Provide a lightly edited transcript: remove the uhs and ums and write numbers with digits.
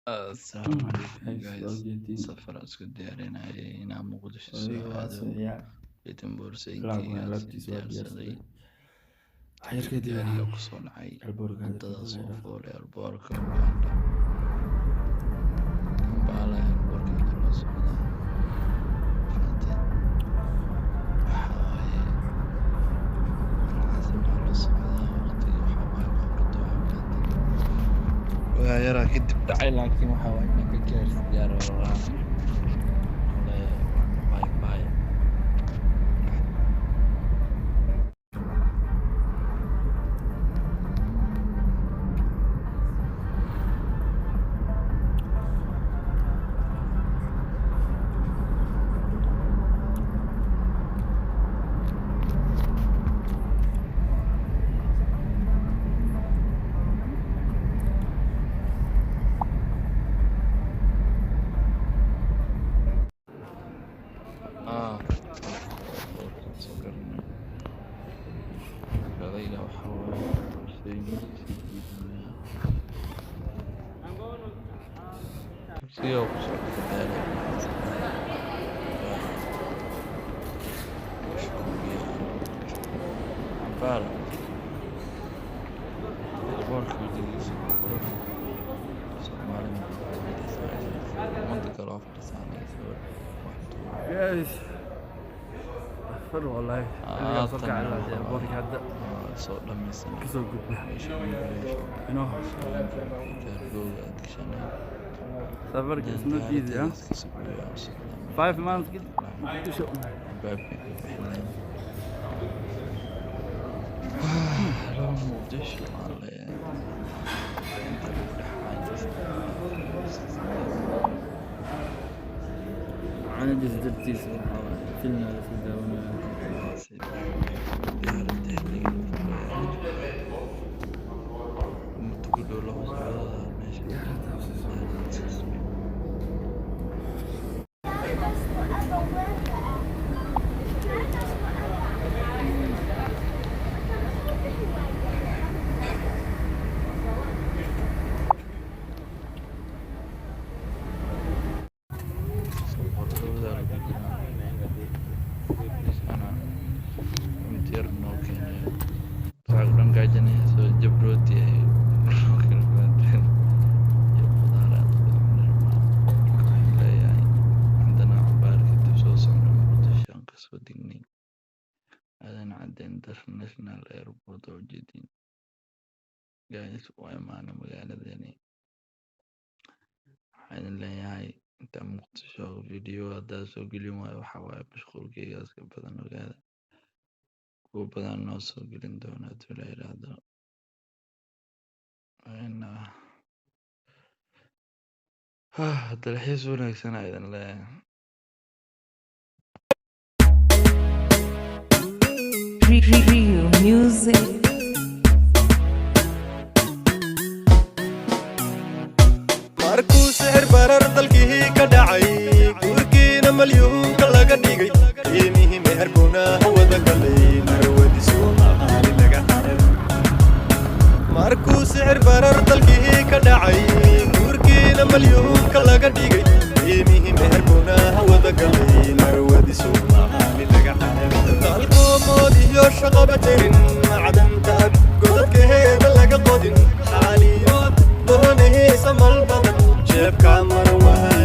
السلام عليكم حيث جايز وجدتي سفر اسku diyaarinayay inaan muqdisho soo adiga waa aado saxiixa bitin laabna boorsooyinkayga sii alaabtiisa waa diyaarsaday diyaarsaday waxyar kadib gaariga kusoo dhacay alboorka wadada soo hadafka fuulay alboorka Uganda Kampala alboorka la socdaa fahanteen waxa waaye xasan la socdaa waqtiga waxa waaye baabuurta waa yaraa kadib dhacay laakiin waxa waaye inaan ka gaarsi diyaaro bye bye سكرنا قضينا وحوالي سيوف عبارة البورك الجديد منطقة الأفضل جايز فر والله صرت على البورك هذا صوت لما يسمع كسر قدنا إنه سافر اسمه جيزي ها 5 months كده شو لو مقدش على أنا جزدرتي صراحة فيلم هذا في الدوام international airport oo jeedin guys waa maana magaaladani waxaan leeyahay inta muqdisho video hada soo gelin waayo waxa waaye mashquulkayga iska badan ogaada kuwa badan noo soo gelin doona tuulayraado dalxiis wanaagsan aydan leeyahay Real music. markuu sixir barar dalkii ka dhacay guurkiina malyuunka laga dhigay qiimihii meherkuna wada galay marwadi Soomaali laga xaday markuu sixir barar dalkii ka dhacay guurkiina malyuunka laga dhigay qiimihii meherkuna wada galay marwadi Soomaali laga xaday dalkood iyo shaqaba tirin macdanta godadkeeda laga qodin xaaliyood doonaysa mal badan jeebka marwaa